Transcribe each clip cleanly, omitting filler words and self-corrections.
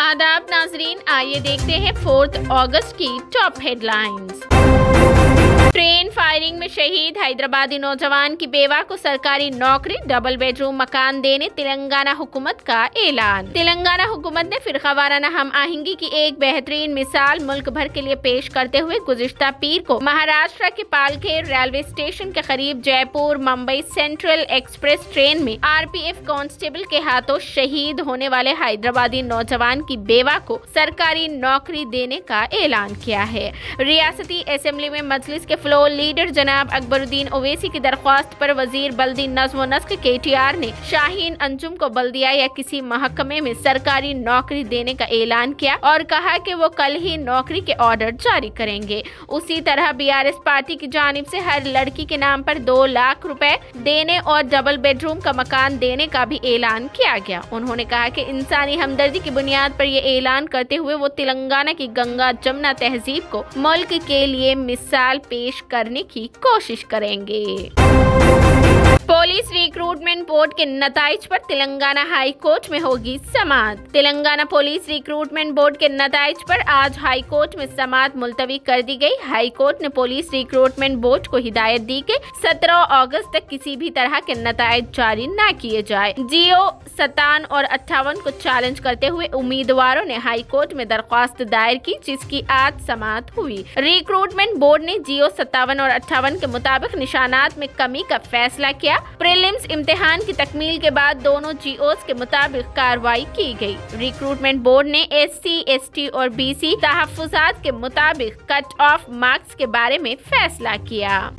आदाब नाजरीन, आइए देखते हैं 4 अगस्त की टॉप हेडलाइंस। ट्रेन फायरिंग में शहीद हैदराबादी नौजवान की बेवा को सरकारी नौकरी, डबल बेडरूम मकान देने तेलंगाना हुकूमत का ऐलान। तेलंगाना हुकूमत ने फिरकावाराना हम आहंगी की एक बेहतरीन मिसाल मुल्क भर के लिए पेश करते हुए गुज़िश्ता पीर को महाराष्ट्र के पालघर रेलवे स्टेशन के करीब Jaipur Mumbai central express train में आरपीएफ कांस्टेबल के हाथों शहीद होने वाले हैदराबादी नौजवान की बेवा को सरकारी नौकरी देने का ऐलान किया है। रियासती असेंबली में मजलिस के फ्लोर लीडर जनाब अकबरुद्दीन ओवैसी की दरख्वास्त पर वजीर बल्दी नज़्म व नस्क केटीआर ने शाहीन अंजुम को बल्दिया या किसी महकमे में सरकारी नौकरी देने का ऐलान किया और कहा कि वो कल ही नौकरी के ऑर्डर जारी करेंगे। उसी तरह बीआरएस पार्टी की जानिब से हर लड़की के नाम पर 2 लाख रुपए देने और डबल बेडरूम का मकान देने का भी ऐलान किया गया। उन्होंने कहा कि इंसानी हमदर्दी की बुनियाद पर यह ऐलान करते हुए वो तेलंगाना की गंगा जमुना तहजीब को मुल्क के लिए मिसाल पेश करने की कोशिश करेंगे। पुलिस रिक्रूटमेंट बोर्ड के नताइज पर तेलंगाना हाई कोर्ट में होगी समाअत। तेलंगाना पुलिस रिक्रूटमेंट बोर्ड के नताइज पर आज हाई कोर्ट में समाअत मुलतवी कर दी गई। हाई कोर्ट ने पुलिस रिक्रूटमेंट बोर्ड को हिदायत दी कि 17 अगस्त तक किसी भी तरह के नताइज जारी न किए जाए। जियो 57 और 58 को चैलेंज करते हुए उम्मीदवारों ने हाई कोर्ट में दरख्वास्त दायर की, जिसकी आज समाअत हुई। रिक्रूटमेंट बोर्ड ने जियो 57 और 58 के मुताबिक निशानात में कमी का फैसला किया। प्रीलिम्स इम्तिहान की तकमील के बाद दोनों जीओस के मुताबिक कार्रवाई की गई। रिक्रूटमेंट बोर्ड ने एससी, एसटी और बीसी तहफ्फुजात के मुताबिक कट ऑफ मार्क्स के बारे में फैसला किया।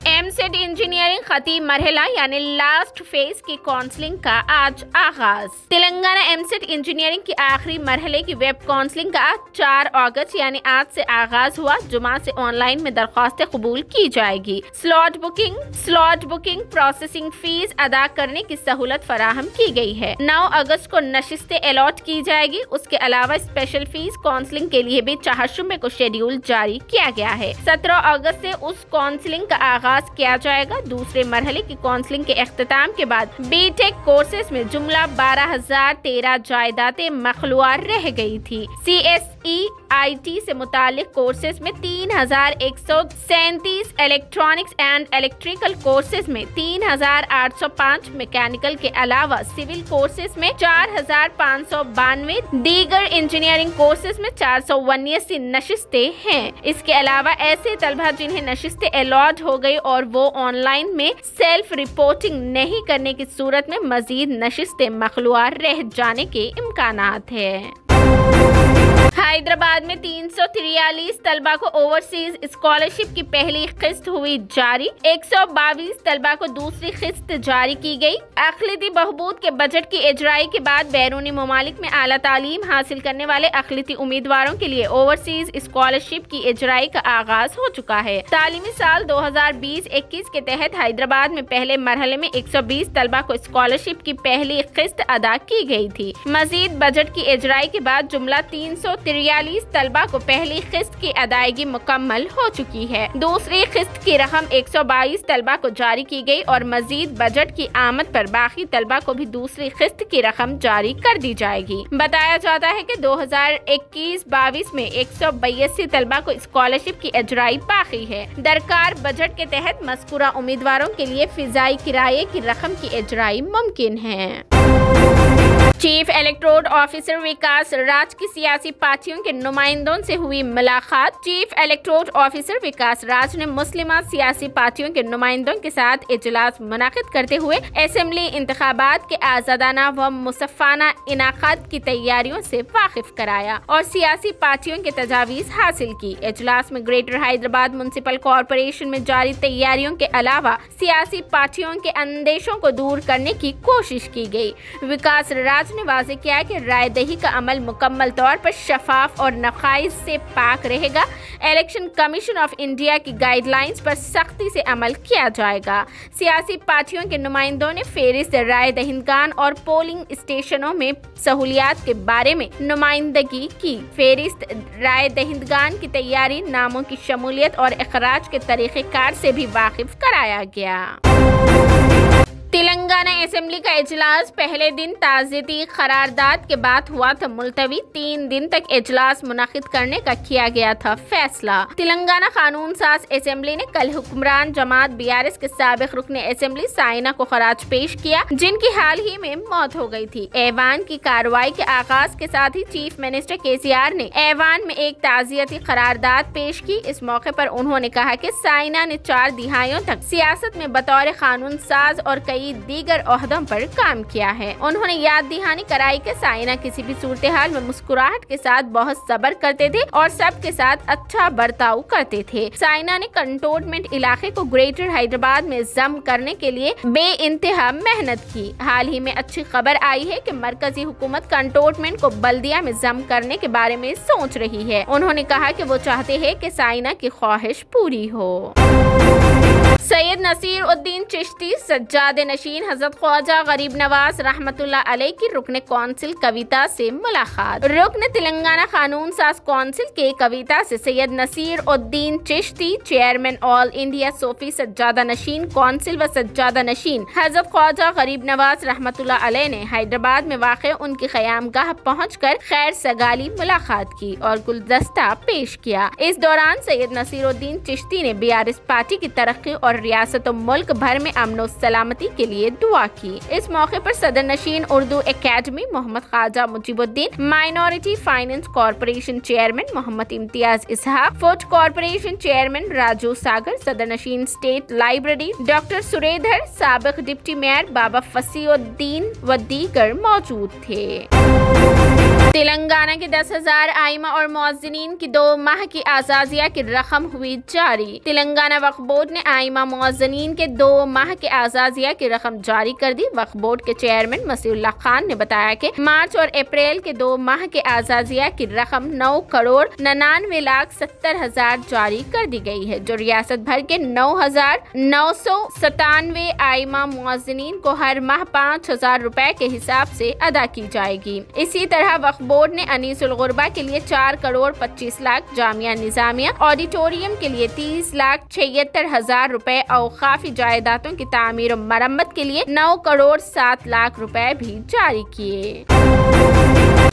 एमसेट इंजीनियरिंग खतीब मरहला यानी लास्ट फेज की काउंसलिंग का आज आगाज। तेलंगाना एमसेट इंजीनियरिंग की आखिरी मरहले की वेब काउंसलिंग का आज 4 अगस्त यानी आज से आगाज हुआ। जुमा से ऑनलाइन में दरख्वास्तें कबूल की जाएगी। स्लॉट बुकिंग प्रोसेसिंग फीस अदा करने की सहूलत फराहम की गई है। 9 अगस्त को नशिस्तें अलॉट की जाएगी। उसके अलावा स्पेशल फीस काउंसलिंग के लिए भी 4 को शेड्यूल जारी किया गया है। 17 अगस्त से उस काउंसलिंग का आगाज किया जाएगा। दूसरे मरहले की काउंसलिंग के इख्तिताम के बाद बीटेक कोर्सेज में जुमला 12,013 जायदादें मखलूआ रह गई थी। CSEIT से मुतालिक कोर्सेज में 3,137, इलेक्ट्रॉनिक्स एंड इलेक्ट्रिकल कोर्सेज में 3,805, मैकेनिकल के अलावा सिविल कोर्सेज में 4,592, दीगर इंजीनियरिंग कोर्सेज में 479 नशिस्तें हैं। इसके अलावा ऐसे तलबा जिन्हें नशिस्तें अलॉट हो गई और वो ऑनलाइन में सेल्फ रिपोर्टिंग नहीं करने की सूरत में मजीद नशिस्तें मखलूआ रह जाने के इम्कानात है। हैदराबाद में 343 तलबा को ओवरसीज स्कॉलरशिप की पहली किस्त हुई जारी। 122 तलबा को दूसरी किस्त जारी की गई। अक़लियती बहबूद के बजट की इजराई के बाद बैरूनी ममालिक में आला तालीम हासिल करने वाले अक़लियती उम्मीदवारों के लिए ओवरसीज स्कॉलरशिप की इजराई का आगाज हो चुका है। तालीमी साल 2020-21 के तहत हैदराबाद में पहले मरहले में 120 तलबा को स्कॉलरशिप की पहली किस्त अदा की गई थी। मजीद बजट की इजराई के बाद जुमला 343 तलबा को पहली किस्त की अदायगी मुकम्मल हो चुकी है। दूसरी किस्त की रकम 122 तलबा को जारी की गई और मजीद बजट की आमद पर बाकी तलबा को भी दूसरी किस्त की रकम जारी कर दी जाएगी। बताया जाता है कि 2021-22 में 182 तलबा को स्कॉलरशिप की इजराई बाकी है। दरकार बजट के तहत मज़कूरा उम्मीदवारों के लिए फिजाई किराए की रकम की इजराई मुमकिन है। चीफ इलेक्टोरल ऑफिसर विकास राज की सियासी पार्टियों के नुमाइंदों से हुई मुलाकात। चीफ इलेक्टोरल ऑफिसर विकास राज ने मुस्लिमा सियासी पार्टियों के नुमाइंदों के साथ इजलास मुनाकिद करते हुए असेंबली इंतखाबात के आज़ादाना व मुसफ़ाना इनाकात की तैयारियों से वाकिफ कराया और सियासी पार्टियों के तजावीज़ हासिल की। इजलास में ग्रेटर हैदराबाद म्युनिसिपल कॉरपोरेशन में जारी तैयारियों के अलावा सियासी पार्टियों के अंदेशों को दूर करने की कोशिश की गई। विकास राज ने वाज़ेह किया कि राय दही का अमल मुकम्मल तौर पर शफाफ और नक़ाइज से पाक रहेगा। इलेक्शन कमीशन ऑफ इंडिया की गाइडलाइंस पर सख्ती से अमल किया जाएगा। सियासी पार्टियों के नुमाइंदों ने फेरिस्त राय दहिंदगान और पोलिंग स्टेशनों में सहूलियात के बारे में नुमाइंदगी की। फेरिस्त राय दहिंदगान की तैयारी, नामों की शमूलियत और इखराज के तरीक़ेकार से भी वाकिफ कराया गया। تلنگانہ اسمبلی کا اجلاس پہلے دن تعزیتی قرارداد کے بعد ہوا تھا ملتوی۔ 3 دن تک اجلاس منعقد کرنے کا کیا گیا تھا فیصلہ۔ تلنگانہ قانون ساز اسمبلی نے کل حکمران جماعت BRS کے سابق رکن اسمبلی سائنا کو خراج پیش کیا، جن کی حال ہی میں موت ہو گئی تھی۔ ایوان کی کارروائی کے آغاز کے ساتھ ہی چیف منسٹر KCR نے ایوان میں ایک تعزیتی قرارداد پیش کی۔ اس موقع پر انہوں نے کہا کہ سائنا نے 4 دہائیوں تک سیاست میں بطور قانون ساز اور کئی دیگر عہدوں پر کام کیا ہے۔ انہوں نے یاد دہانی کرائی کہ سائنا کسی بھی صورتحال میں مسکراہٹ کے ساتھ بہت صبر کرتے تھے اور سب کے ساتھ اچھا برتاؤ کرتے تھے۔ سائنا نے کنٹونمنٹ علاقے کو گریٹر حیدرآباد میں ضم کرنے کے لیے بے انتہا محنت کی۔ حال ہی میں اچھی خبر آئی ہے کہ مرکزی حکومت کنٹونمنٹ کو بلدیہ میں ضم کرنے کے بارے میں سوچ رہی ہے۔ انہوں نے کہا کہ وہ چاہتے ہیں کہ سائنا کی خواہش پوری ہو۔ سید نصیر الدین چشتی سجاد نشین حضرت خواجہ غریب نواز رحمۃ اللہ علیہ کی رکن کونسل کویتا سے ملاقات۔ رکن تلنگانہ قانون ساز کونسل کے کویتا سے سید نصیر الدین چشتی، چیئرمین آل انڈیا صوفی سجادہ نشین کونسل و سجادہ نشین حضرت خواجہ غریب نواز رحمۃ اللہ علیہ نے حیدرآباد میں واقع ان کی قیام گاہ پہنچ کر خیر سگالی ملاقات کی اور گلدستہ پیش کیا۔ اس دوران سید نصیر الدین چشتی نے BRS پارٹی کی ترقی اور ریاست و ملک بھر میں امن و سلامتی کے لیے دعا کی۔ اس موقع پر صدر نشین اردو اکیڈمی محمد خواجہ مجیب الدین، minority finance corporation chairman Mohammad Imtiaz اسحاق، فوڈ کارپوریشن چیئرمین راجو ساگر، صدر نشین اسٹیٹ لائبریری ڈاکٹر سریدھر، سابق ڈپٹی میئر بابا فصیح الدین و دیگر موجود تھے۔ تلنگانہ کے 10,000 آئمہ اور مؤذنین کی 2 ماہ کی اعزازیہ کی رقم ہوئی جاری۔ تلنگانہ وقف بورڈ نے آئمہ مؤذنین کے 2 ماہ کے اعزازیہ کی رقم جاری کر دی۔ وقف بورڈ کے چیئرمین مسیح اللہ خان نے بتایا کہ مارچ اور اپریل کے 2 ماہ کے اعزازیہ کی رقم 9,99,70,000 جاری کر دی گئی ہے، جو ریاست بھر کے 9,997 آئمہ مؤذنین کو ہر ماہ 5,000 روپے کے حساب سے ادا کی جائے گی۔ اسی طرح وقف بورڈ نے انیس الغربا کے لیے 4,25,00,000، جامعہ نظامیہ آڈیٹوریم کے لیے 30,76,000 روپے، اوقافی جائیدادوں کی تعمیر و مرمت کے لیے 9,07,00,000 روپے بھی جاری کیے۔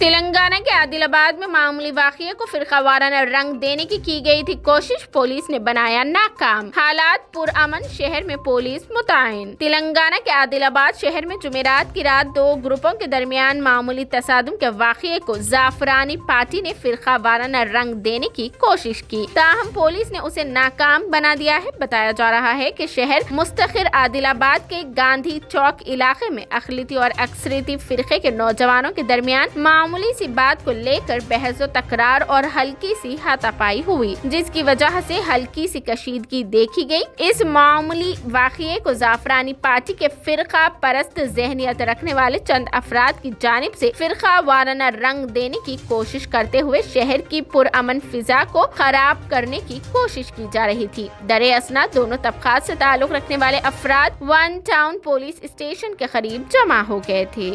تلنگانہ کے عادل آباد میں معمولی واقعے کو فرقہ وارانہ رنگ دینے کی گئی تھی کوشش، پولیس نے بنایا ناکام۔ حالات پرامن، شہر میں پولیس متعین۔ تلنگانہ کے عادل آباد شہر میں جمعرات کی رات 2 گروپوں کے درمیان معمولی تصادم کے واقعے کو زعفرانی پارٹی نے فرقہ وارانہ رنگ دینے کی کوشش کی، تاہم پولیس نے اسے ناکام بنا دیا ہے۔ بتایا جا رہا ہے کہ شہر مستقر عادل آباد کے گاندھی چوک علاقے میں اقلیتی اور اکثریتی فرقے کے نوجوانوں کے درمیان معمولی سی بات کو لے کر بحث و تکرار اور ہلکی سی ہاتھاپائی ہوئی، جس کی وجہ سے ہلکی سی کشیدگی دیکھی گئی۔ اس معمولی واقعے کو زعفرانی پارٹی کے فرقہ پرست ذہنیت رکھنے والے چند افراد کی جانب سے فرقہ وارانہ رنگ دینے کی کوشش کرتے ہوئے شہر کی پرامن فضا کو خراب کرنے کی کوشش کی جا رہی تھی۔ در اثنا دونوں طبقات سے تعلق رکھنے والے افراد 1 ٹاؤن پولیس اسٹیشن کے قریب جمع ہو گئے تھے۔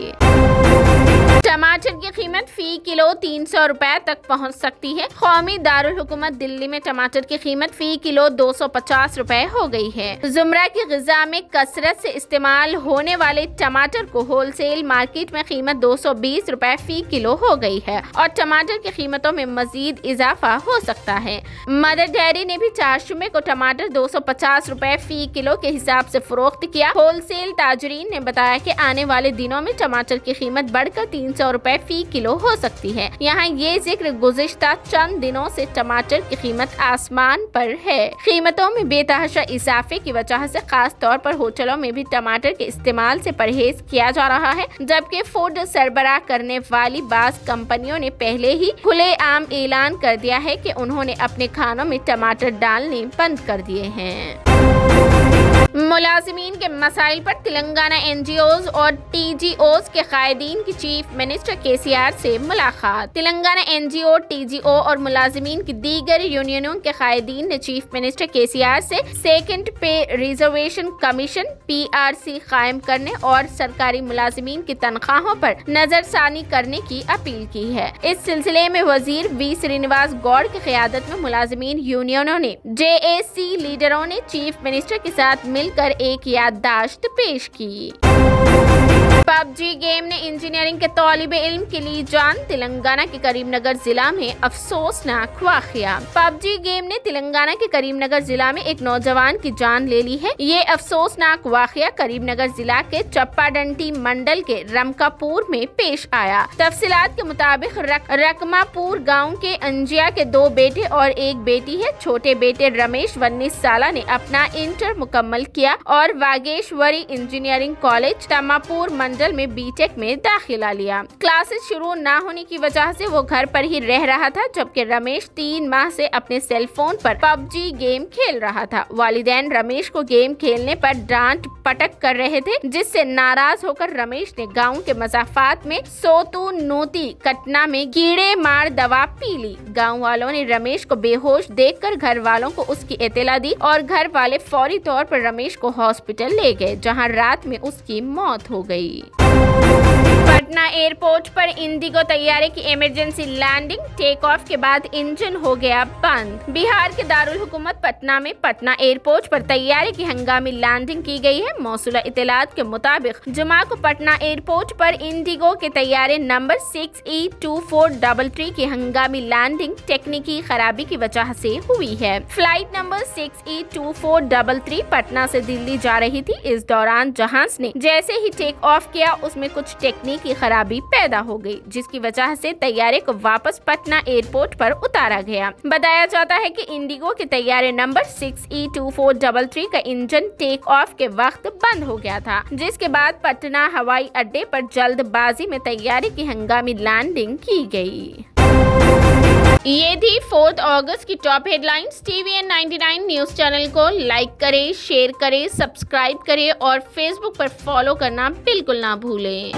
ٹماٹر کی قیمت فی کلو 300 روپے تک پہنچ سکتی ہے۔ قومی دارالحکومت دلی میں ٹماٹر کی قیمت فی کلو 250 روپے ہو گئی ہے۔ زمرہ کی غذا میں کثرت سے استعمال ہونے والے ٹماٹر کو ہول سیل مارکیٹ میں قیمت 220 روپے فی کلو ہو گئی ہے اور ٹماٹر کی قیمتوں میں مزید اضافہ ہو سکتا ہے۔ مدر ڈیری نے بھی چاشمے کو ٹماٹر 250 روپے فی کلو کے حساب سے فروخت کیا۔ ہول سیل تاجرین نے بتایا کہ آنے والے دنوں میں ٹماٹر کی قیمت بڑھ کر 300 روپے فی کلو ہو سکتی ہے۔ یہاں یہ ذکر گزشتہ چند دنوں سے ٹماٹر کی قیمت آسمان پر ہے۔ قیمتوں میں بے تحاشا اضافے کی وجہ سے خاص طور پر ہوٹلوں میں بھی ٹماٹر کے استعمال سے پرہیز کیا جا رہا ہے، جبکہ فوڈ سربراہ کرنے والی بعض کمپنیوں نے پہلے ہی کھلے عام اعلان کر دیا ہے کہ انہوں نے اپنے کھانوں میں ٹماٹر ڈالنے بند کر دیے ہیں۔ ملازمین کے مسائل پر تلنگانہ NGOs اور TGOs کے قائدین کی چیف منسٹر KCR سے ملاقات۔ تلنگانہ NGO، TGO اور ملازمین کی دیگر یونینوں کے قائدین نے چیف منسٹر KCR سے سیکنڈ پے ریزرویشن کمیشن PRC قائم کرنے اور سرکاری ملازمین کی تنخواہوں پر نظر ثانی کرنے کی اپیل کی ہے۔ اس سلسلے میں وزیر V. سرینواس گوڑ کی قیادت میں ملازمین یونینوں نے JAC لیڈروں نے چیف चीफ मिनिस्टर के साथ मिलकर एक याददाश्त पेश की। पबजी गेम ने इंजीनियरिंग के तौलिबे इल्म की ली जान, तेलंगाना के करीमनगर जिला में अफसोसनाक वाकया। पबजी गेम ने तेलंगाना के करीमनगर जिला में एक नौजवान की जान ले ली है। ये अफसोसनाक वाकया करीमनगर जिला के चप्पाडंटी मंडल के रमकापुर में पेश आया। तफसीलात के मुताबिक रकमापुर गांव के अंजिया के 2 बेटे और 1 बेटी है। छोटे बेटे रमेश 19 साल ने अपना इंटर मुकम्मल किया और वागेश्वरी इंजीनियरिंग कॉलेज तमापुर मंडल में बीटेक में दाखिला लिया। क्लासेस शुरू ना होने की वजह से वो घर पर ही रह रहा था, जबकि रमेश 3 माह से अपने सेल फोन पर पबजी गेम खेल रहा था। वालिदैन रमेश को गेम खेलने पर डांट पटक कर रहे थे, जिससे नाराज होकर रमेश ने गांव के मसाफात में सोतू नोती कटना में कीड़े मार दवा पी ली। गांव वालों ने रमेश को बेहोश देखकर घर वालों को उसकी इत्तला दी और घर वाले फौरी तौर पर रमेश को हॉस्पिटल ले गए, जहां रात में उसकी मौत हो गई। पटना एयरपोर्ट पर इंडिगो तैयारे की इमरजेंसी लैंडिंग, टेक ऑफ के बाद इंजन हो गया बंद। बिहार के दारुल हुकूमत पटना में पटना एयरपोर्ट पर तैयारे की हंगामी लैंडिंग की गई है। मौसूला इत्तलात के मुताबिक जुमा को पटना एयरपोर्ट पर इंडिगो के तैयारे नंबर 6E2433 की हंगामी लैंडिंग टेक्निकी खराबी की वजह से हुई है। फ्लाइट नंबर 6E2433 पटना से दिल्ली जा रही थी। इस दौरान जहाज ने जैसे ही टेक ऑफ किया, उसमें कुछ टेक्निकी खराबी पैदा हो गई, जिसकी वजह से तैयारे को वापस पटना एयरपोर्ट पर उतारा गया। बताया जाता है कि इंडिगो के तैयारे नंबर 6E2433 का इंजन टेक ऑफ के वक्त बंद हो गया था, जिसके बाद पटना हवाई अड्डे पर जल्दबाजी में तैयारे की हंगामी लैंडिंग की गई। ये थी 4 अगस्त की top headlines. TVN 99 news channel को लाइक करें, शेयर करें, सब्सक्राइब करें और फेसबुक पर फॉलो करना बिल्कुल ना भूलें।